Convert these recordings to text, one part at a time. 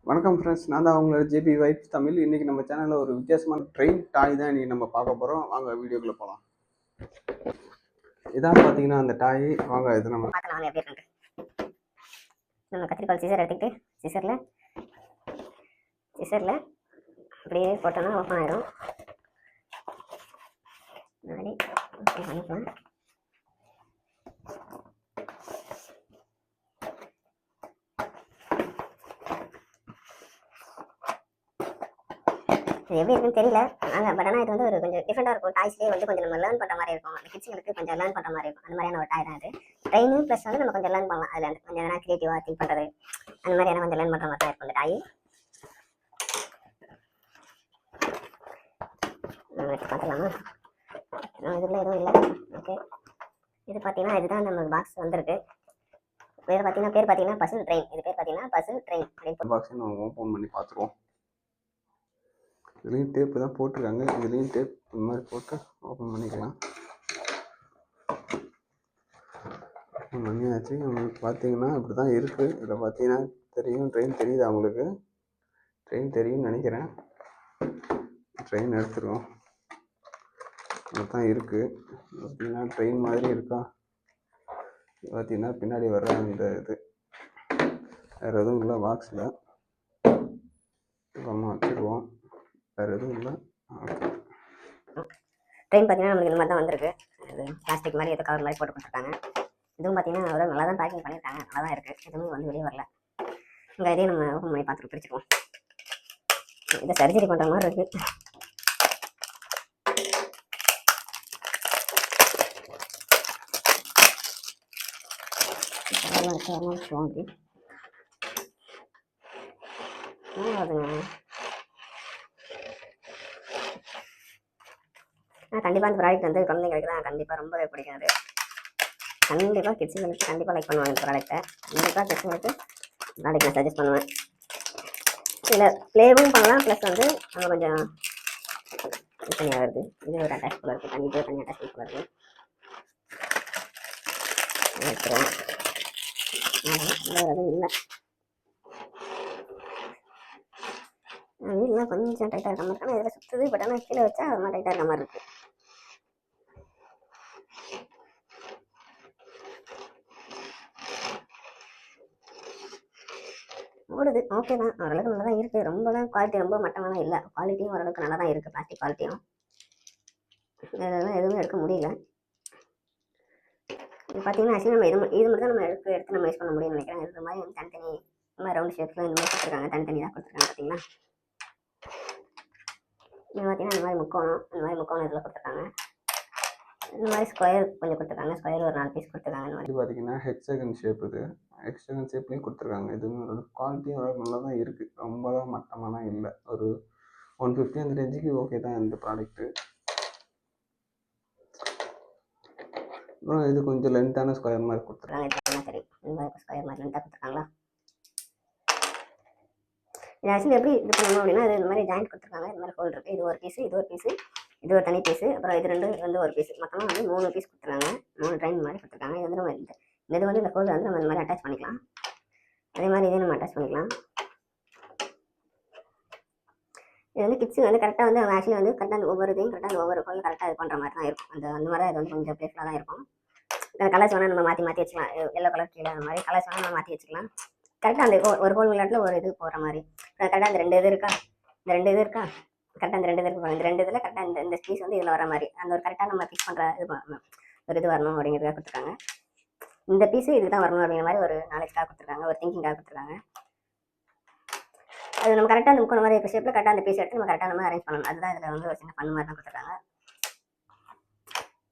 வணக்கம் ஃப்ரெண்ட்ஸ், நான் தான் அவங்களோட ஜேபி வைப்ஸ் தமிழ். இன்றைக்கி நம்ம சேனலில் ஒரு வித்தியாசமான ட்ரெயின் டாய் தான் இன்றைக்கி நம்ம பார்க்க போகிறோம். வாங்க வீடியோக்குள்ளே போகலாம். இதான் பார்த்தீங்கன்னா அந்த டாய். வாங்க இது நம்ம பார்க்கலாம் எப்படி இருக்கு. நம்ம கத்திரிக்கால் சீசர் எடுத்துக்கிட்டு சீசரில் அப்படியே போட்டோன்னா ஓப்பன் ஆகிடும். முன்னாடி பண்ணிக்கலாம். இது எப்படி இருக்குன்னு தெரியல. பட் ஆனால் இது வந்து ஒரு கொஞ்சம் டிஃப்ரெண்டாக இருக்கும். டாய்ஸ்லேயே வந்து கொஞ்சம் நம்ம லேர்ன் பண்ணுற மாதிரி இருக்கும். அந்த கிட்ஸுங்களுக்கு கொஞ்சம் லேர்ன் பண்ணுற மாதிரி இருக்கும். அந்த மாதிரியான ஒரு டாய் தான் அது. ட்ரெயின் ப்ளஸ் வந்து நம்ம கொஞ்சம் லேர்ன் பண்ணலாம். அதில் கொஞ்சம் எதனா க்ரியேட்டிவாக திங்க் பண்ணுறது அந்த மாதிரியான கொஞ்சம் லேர்ன் பண்ணுற மாதிரி தான் இருக்கும் அந்த டாய். நம்ம எடுத்து பார்த்துலாமா? இதில் எதுவும் இல்லை. ஓகே, இது பார்த்தீங்கன்னா இதுதான் நம்ம பாக்ஸ் வந்திருக்கு. வேறு பார்த்தீங்கன்னா பேர் பார்த்தீங்கன்னா பசில் ட்ரெயின். இது பேர் பார்த்தீங்கன்னா பசில் ட்ரெயின் அப்படின்னு பாக்ஸை நம்ம ஓப்பன் பண்ணி பார்த்துருவோம். இதுலேயும் டேப்பு தான் போட்டிருக்காங்க. இதுலேயும் டேப் இந்த மாதிரி போட்டு ஓப்பன் பண்ணிக்கலாம். ஓப்பன் பண்ணியாச்சு. உங்களுக்கு பார்த்தீங்கன்னா இப்படி தான் இருக்குது. இதில் பார்த்தீங்கன்னா தெரியும், ட்ரெயின் தெரியுது அவங்களுக்கு. ட்ரெயின் தெரியும்னு நினைக்கிறேன். ட்ரெயின் எடுத்துருவோம். இப்படி தான் இருக்குது. பார்த்தீங்கன்னா ட்ரெயின் மாதிரி இருக்கா. பார்த்தீங்கன்னா பின்னாடி வர்ற அந்த இது வேறு எதுவும் இல்லை பாக்ஸில். அப்புறமா வச்சுருவோம். வேறு எதுவும் இல்லை. ட்ரெயின் பார்த்தீங்கன்னா நம்மளுக்கு இந்த மாதிரி தான் வந்திருக்கு. அது பிளாஸ்டிக் மாதிரி எதோ கவர் மாதிரி போட்டு கொடுத்துருக்காங்க. இதுவும் பார்த்தீங்கன்னா அவ்வளோ நல்லா தான் பேக்கிங் பண்ணியிருக்காங்க. நல்லா தான் இருக்குது. எதுவுமே வந்து வெளியே வரல. இங்கே இதையும் நம்ம ஓப்பன் பண்ணி பார்த்துட்டு பிரிச்சுக்குவோம். இதை சர்ஜரி பண்ணுற மாதிரி இருக்குது. அதுங்க கண்டிப்பாக அந்த ப்ராடக்ட் வந்து குழந்தைங்களுக்கு தான் கண்டிப்பாக ரொம்பவே பிடிக்கும். அது கண்டிப்பாக கிட்ஸுங்களுக்கு கண்டிப்பாக லைக் பண்ணுவாங்க இந்த ப்ராடக்ட்டை. கண்டிப்பாக கிட்ஸுங்களுக்கு ப்ராடக்ட் நான் சஜஸ்ட் பண்ணுவேன். இதில் ப்ளேவும் பண்ணலாம், ப்ளஸ் வந்து நம்ம கொஞ்சம் தனியாக வருது. இது ஒரு அட்டாச் போல இருக்குது. தனி அட்டாச் போல இருக்குது. வச்சுருவேன். வேறு எதுவும் இல்லை. வீடெலாம் கொஞ்சம் டைட்டாக இருக்க மாதிரி இருக்கு. ஆனால் இதில் சுற்றுது. பட் ஆனால் கீழே வச்சா அது மாதிரி டைட்டாக இருக்க மாதிரி இருக்குது. ஓடுது. ஓகே தான், ஓரளவுக்கு நல்லா தான் இருக்குது. ரொம்ப தான் குவாலிட்டி ரொம்ப மட்டமாலாம் இல்லை. குவாலிட்டியும் ஓரளவுக்கு நல்லா தான் இருக்குது. பிளாஸ்டிக் குவாலிட்டியும் இதெல்லாம் எதுவுமே எடுக்க முடியல. இது பார்த்தீங்கன்னா ஆக்சுவலி நம்ம இது மட்டும் தான் நம்ம எடுத்து நம்ம யூஸ் பண்ண முடியும்னு நினைக்கிறேன். இது மாதிரி வந்து தனித்தனி இந்த மாதிரி ரவுண்ட் ஷேப்ஸில் இந்த மாதிரி கொடுத்துருக்காங்க. தனித்தனி தான் கொடுத்துருக்காங்க. பார்த்தீங்கன்னா இது பார்த்தீங்கன்னா இந்த மாதிரி முக்கோணம் இதில் கொடுத்துருக்காங்க. இந்த மாதிரி ஸ்கொயர் கொஞ்சம் கொடுத்துருக்காங்க. ஸ்கொயர் ஒரு 4 பீஸ் கொடுத்துருக்காங்க. இந்த மாதிரி பார்த்தீங்கன்னா ஹெக்ஸகன் ஷேப். இது ஹெக்ஸகன் ஷேப்லேயும் கொடுத்துருக்காங்க. இதுவும் குவாலிட்டியும் ஓரளவுக்கு நல்லா தான் இருக்குது. ரொம்ப தான் மட்டமாலாம் இல்லை. ஒரு 150 அந்த ரேஞ்சுக்கு ஓகே தான் இந்த ப்ராடக்ட்டு. அப்புறம் இது கொஞ்சம் லென்த்தான ஸ்கொயர் மாதிரி கொடுத்துருக்காங்க. சரி, இந்த மாதிரி ஸ்கொயர் மாதிரி லென்த்தாக கொடுத்துருக்காங்களா? இது ஆக்சுவலி எப்படி இது பண்ணணும் அப்படின்னா, அது இந்த மாதிரி ஜாயிண்ட் கொடுத்துருக்காங்க. இந்த மாதிரி ஹோல் இருக்குது. இது ஒரு பீஸு, இது ஒரு பீஸு, இது ஒரு தனி பீஸு, அப்புறம் இது வந்து ஒரு பீஸு. மொத்தமாக வந்து 3 பீஸ் கொடுத்துருக்காங்க. 3 ட்ரெயின் மாதிரி கொடுத்துருக்காங்க. இது வந்து நம்ம இது வந்து இந்த ஹோல் வந்து நம்ம இந்த மாதிரி அட்டாச் பண்ணிக்கலாம். அதே மாதிரி இதே நம்ம அட்டாச் பண்ணிக்கலாம். இது வந்து கிட்ஸு வந்து கரெக்டாக வந்து அவங்க ஆக்சுவலி வந்து கரெக்டாக அந்த ஒவ்வொரு இதையும் கரெக்டாக அந்த ஒவ்வொரு ஹோல் கரெக்டாக இது பண்ணுற மாதிரி தான் இருக்கும். அந்த மாதிரி இது வந்து கொஞ்சம் ப்ளேஸ்ஃபுல்லாக தான் இருக்கும். கலர்ஸ் வேணால் நம்ம மாற்றி வச்சுக்கலாம். எல்லோ கலர் கீழே அந்த மாதிரி கலர்ஸ் வேணால் நம்ம மாற்றி வச்சுக்கலாம். கரெக்டாக அந்த ஒரு ஹோல் விளையாட்டில் ஒரு இது போகிற மாதிரி கரெக்டாக அந்த 2 இது இருக்கா, கரெக்டாக அந்த 2 இது இருக்கு. இந்த 2 இதில் கரெக்டாக இந்த பீஸ் வந்து இதில் வர மாதிரி அந்த ஒரு கரெக்டாக நம்ம ஃபிக்ஸ் பண்ணுற ஒரு இது வரணும் அப்படிங்கிறதுக்காக கொடுத்துருக்காங்க. இந்த பீஸு இதுக்கு தான் வரணும் அப்படிங்கிற மாதிரி ஒரு நாலேஜ்க்காக கொடுத்துருக்காங்க. ஒரு திங்கிங்காக கொடுத்துருக்காங்க. அது நம்ம கரெக்டாக அந்த முக்கோண மாதிரி இருக்க ஷேப்பில் கரெக்டாக அந்த பீஸ் எடுத்து நம்ம கரெக்டாக நம்ம அரேஞ்ச் பண்ணணும். அதுதான் இதில் வந்து ஒரு சின்ன பண்ண மாதிரி தான் கொடுத்துருக்காங்க.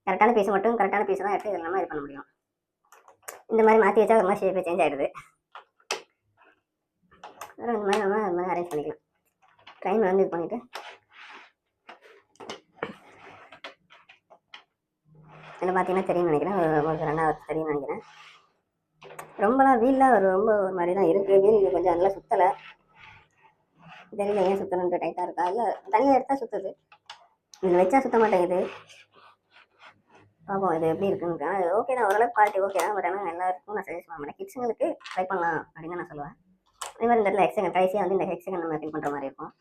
கரெக்டான பீஸை தான் எடுத்து இதில் நம்ம இது பண்ண முடியும். இந்த மாதிரி மாற்றி வச்சா ஒரு மாதிரி ஷேப்பே சேஞ்ச் ஆகிடுது. இந்த மாதிரி நம்ம அது மாதிரி அரேஞ்ச் பண்ணிக்கலாம். ட்ரெயின் வந்து இது பண்ணிவிட்டு இதில் பார்த்தீங்கன்னா தெரியும்னு நினைக்கிறேன். ஒரு 2வது தெரியும்னு நினைக்கிறேன். ரொம்பலாம் வீல்லாம் ரொம்ப ஒரு மாதிரி தான் இருக்குது. வீல் கொஞ்சம் நல்லா சுற்றலை. தெரியல ஏன் சுற்றணுன்ட்டு. டைட்டாக இருக்கா இல்லை தனியாக எடுத்தால் சுற்றுது. இதில் வச்சா சுற்ற மாட்டேங்குது. பார்ப்போம் இது எப்படி இருக்குன்னு. ஆனால் ஓகே தான், ஓரளவுக்கு குவாலிட்டி ஓகே தான். பட் ஆனால் எல்லாருக்கும் நான் சஜஸ்ட் பண்ண மாட்டேன். கிட்ஸுங்களுக்கு ட்ரை பண்ணலாம் அப்படின்னு தான் நான் சொல்லுவேன். அதே மாதிரி இந்த இடத்துல ஹெக்ஸகன் கடைசியாக வந்து இந்த ஹெக்ஸகன் நம்ம ஃபில் பண்ணுற மாதிரி இருக்கும்.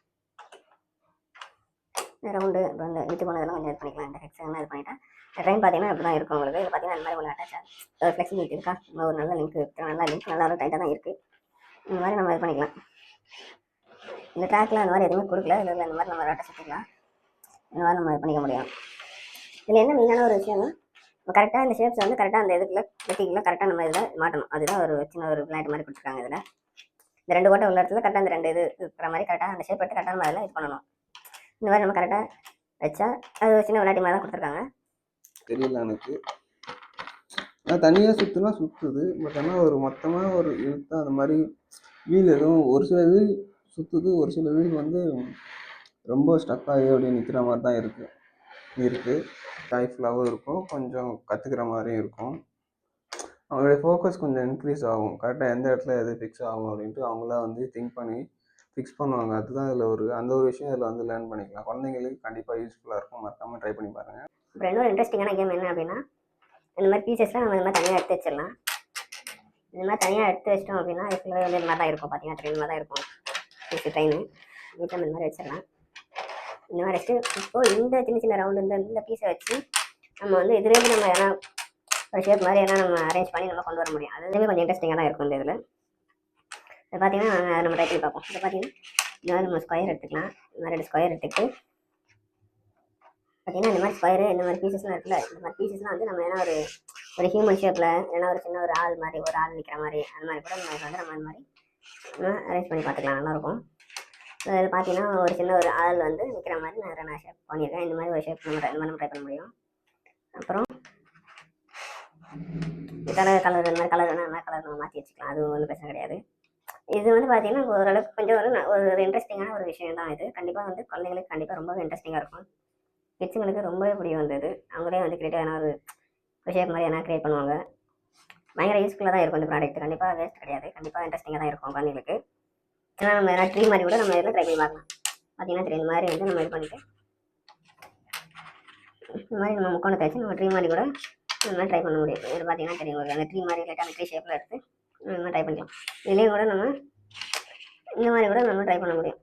ரவுண்டு இப்போ இந்த விட்டு போனதெல்லாம் கொஞ்சம் இது பண்ணிக்கலாம். இந்த ஹெக்ஸகன் இது பண்ணிட்டா ட்ரெயின் பார்த்தீங்கன்னா இப்படி தான் இருக்கும் உங்களுக்கு. இது பார்த்தீங்கன்னா இந்த மாதிரி ஒரு அட்டாச் ஃப்ளெக்சிபிலிட்டி இருக்கா, ஒரு நல்ல லிங்க் இருக்குது, நல்லா லிங்க் நல்லா டைட்டாக தான் இருக்குது. இந்த மாதிரி நம்ம இது பண்ணிக்கலாம். இந்த ட்ராக்கில் அந்த மாதிரி எதுவுமே கொடுக்கல, இதில் இந்த மாதிரி நம்ம அட்டாச் வச்சுக்கலாம். இந்த மாதிரி நம்ம இது பண்ணிக்க முடியும். இதில் என்ன மெயினான ஒரு விஷயம்னா கரெக்டாக இந்த ஷேப்ஸ் வந்து கரெக்டாக அந்த இதுக்குள்ள வெட்டிக்குள்ள கரெக்டாக நம்ம இதில் மாட்டணும். அதுதான் ஒரு சின்ன ஒரு பிளாட் மாதிரி கொடுத்துருக்காங்க. இதில் இந்த 2 ஓட்டை உள்ள இடத்துல கரெக்டாக அந்த 2 இது இருக்கிற மாதிரி கரெக்டாக அந்த ஷேப் எடுத்து கரெக்டாக நம்ம அதில் இது பண்ணணும். இந்த மாதிரி நம்ம கரெக்டாக வச்சா அது ஒரு சின்ன விளையாட்டு மாதிரி தான் கொடுத்துருக்காங்க. தெரியல எனக்கு. நான் தனியாக சுற்றுனா சுற்றுது, பட் ஆனால் ஒரு மொத்தமாக ஒரு இழுத்தா அந்த மாதிரி வீல் எதுவும் ஒரு சில வீல் சுற்றுது, ஒரு சில வீல் வந்து ரொம்ப ஸ்டக் ஆகி அப்படியே நிற்கிற மாதிரி தான் இருக்குது. லைஃப்ஃபுல்லாகவும் இருக்கும், கொஞ்சம் கற்றுக்கிற மாதிரியும் இருக்கும். அவங்களுடைய ஃபோக்கஸ் கொஞ்சம் இன்க்ரீஸ் ஆகும். கரெக்டாக எந்த இடத்துல எது ஃபிக்ஸ் ஆகும் அப்படின்ட்டு அவங்களா வந்து திங்க் பண்ணி ஃபிக்ஸ் பண்ணுவாங்க. அதுதான் இதில் அந்த ஒரு விஷயம் இதில் வந்து லேர்ன் பண்ணிக்கலாம். குழந்தைங்களுக்கு கண்டிப்பாக யூஸ்ஃபுல்லாக இருக்கும். மறக்காமல் ட்ரை பண்ணி பாருங்கள். அப்புறம் இன்னொரு இன்ட்ரெஸ்டிங்கான கேம் என்ன அப்படின்னா, இந்த மாதிரி பீசஸ்லாம் நம்ம இந்த மாதிரி தனியாக எடுத்து வச்சிடலாம். இந்த மாதிரி தனியாக எடுத்து வச்சிட்டோம் அப்படின்னா ஃபுல்லாகவே வந்து இந்த மாதிரி தான் இருக்கும். பார்த்தீங்கன்னா ட்ரெயின் மாதிரி தான் இருக்கும். ட்ரெயின் வீட்டில் இந்த மாதிரி வச்சிடலாம். இந்த மாதிரி வச்சுட்டு இப்போது இந்த சின்ன சின்ன ரவுண்டு இந்த பீஸை வச்சு நம்ம வந்து இதுலேருந்து நம்ம எதனா ஒரு ஷேப் மாதிரி எதனா நம்ம அரேஞ்ச் பண்ணி நம்ம கொண்டு வர முடியும். அதுவே கொஞ்சம் இன்ட்ரெஸ்டிங்காக தான் இருக்கும். இந்த இதில் இது பார்த்தீங்கன்னா நம்ம ட்ரை பண்ணி பார்ப்போம். இதை பார்த்தீங்கன்னா இந்த மாதிரி நம்ம ஸ்கொயர் எடுத்துக்கலாம். இந்த மாதிரி 2 ஸ்கொயர் எடுத்துக்கிட்டு பார்த்தீங்கன்னா இந்த மாதிரி ஸ்கொயரு இந்த மாதிரி பீசஸ்லாம் இருக்குல்ல, இந்த மாதிரி பீசஸ்லாம் வந்து நம்ம ஏன்னா ஒரு ஹியூமன் ஷேப்பில் ஏன்னா ஒரு சின்ன ஒரு ஆள் மாதிரி ஒரு ஆள் நிற்கிற மாதிரி அந்த மாதிரி கூட நம்ம வந்து நம்ம இந்த மாதிரி அரேஞ்ச் பண்ணி பார்த்துக்கலாம். நல்லாயிருக்கும். இதில் பார்த்தீங்கன்னா ஒரு சின்ன ஒரு ஆள் வந்து நிற்கிற மாதிரி நான் ஷேப் பண்ணியிருக்கேன். இந்த மாதிரி ஒரு ஷேப் இந்த மாதிரி நம்ம ட்ரை பண்ண முடியும். அப்புறம் கலர் இந்த மாதிரி கலர் வேணால் அந்த மாதிரி கலர் நம்ம மாற்றி வச்சுக்கலாம். அது ஒன்றும் பிரச்சனை கிடையாது. இது வந்து பார்த்தீங்கன்னா ஓரளவுக்கு கொஞ்சம் ஒரு இன்ட்ரெஸ்டிங்கான ஒரு விஷயம் தான் இது. கண்டிப்பாக வந்து குழந்தைங்களுக்கு கண்டிப்பாக ரொம்பவே இன்ட்ரெஸ்டிங்காக இருக்கும். கிட்ஸுங்களுக்கு ரொம்பவே பிடிக்கும் வந்தது. அவங்களே வந்து கிரியேட்டிவான ஒரு ஷேப் மாதிரி எதனா கிரியேட் பண்ணுவாங்க. பயங்கர யூஸ்ஃபுல்லாக தான் இருக்கும் இந்த ப்ராடக்ட். கண்டிப்பாக வேஸ்ட் கிடையாது. கண்டிப்பாக இன்ட்ரெஸ்டிங்காக தான் இருக்கும் குழந்தைங்களுக்கு. ஏன்னா நம்ம எதனா ட்ரீ மாதிரி கூட நம்ம இதில் ட்ரை பண்ணி பார்க்கலாம். பார்த்தீங்கன்னா ட்ரீ மாதிரி வந்து நம்ம இது பண்ணிட்டு இந்த மாதிரி நம்ம முக்கோணத்தை வச்சு நம்ம ட்ரீ மாதிரி கூட இந்த மாதிரி ட்ரை பண்ண முடியும். இது பார்த்தீங்கன்னா தெரியும் உங்களுக்கு அந்த ட்ரீ மாதிரி இல்லாட்டா அந்த ட்ரீ ஷேப்பில் எடுத்து இந்த மாதிரி ட்ரை பண்ணிக்கலாம். இதுலேயும் கூட நம்ம இந்த மாதிரி கூட நம்ம ட்ரை பண்ண முடியும்.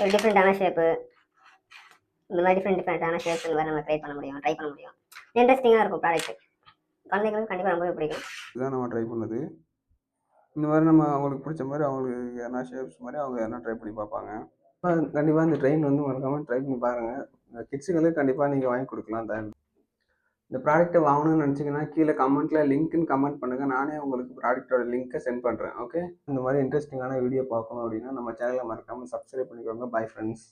ஒரு டிஃப்ரெண்ட்டான ஷேப்பு இந்த மாதிரி டிஃப்ரெண்ட்டான ஷேப்ஸ் இந்த மாதிரி நம்ம ட்ரை பண்ண முடியும். இன்ட்ரெஸ்டிங்காக இருக்கும் ப்ராடக்ட். குழந்தைங்களுக்கு கண்டிப்பாக ரொம்பவே பிடிக்கும். இதுதான் நம்ம ட்ரை பண்ணது. இந்த மாதிரி நம்ம அவங்களுக்கு பிடிச்ச மாதிரி அவங்களுக்கு எதனா ஷேப்ஸ் மாதிரி அவங்க எதனா ட்ரை பண்ணி பார்ப்பாங்க. கண்டிப்பாக இந்த ட்ரெயின் வந்து மறக்காமல் ட்ரை பண்ணி பாருங்கள். கிட்ஸுங்களுக்கு கண்டிப்பாக நீங்கள் வாங்கி கொடுக்கலாம். இந்த ப்ராடக்ட்டை வாங்கணும்னு நினச்சிங்கன்னா கீழே கமெண்ட்டில் லிங்க்னு கமெண்ட் பண்ணுங்கள். நானே உங்களுக்கு ப்ராடக்ட்டோட லிங்க்கை சென்ட் பண்ணுறேன். ஓகே, இந்த மாதிரி இன்ட்ரெஸ்டிங்கான வீடியோ பார்க்கணும் அப்படின்னா நம்ம சேனலை மறக்காமல் சப்ஸ்கிரைப் பண்ணிக்கோங்க. Bye friends.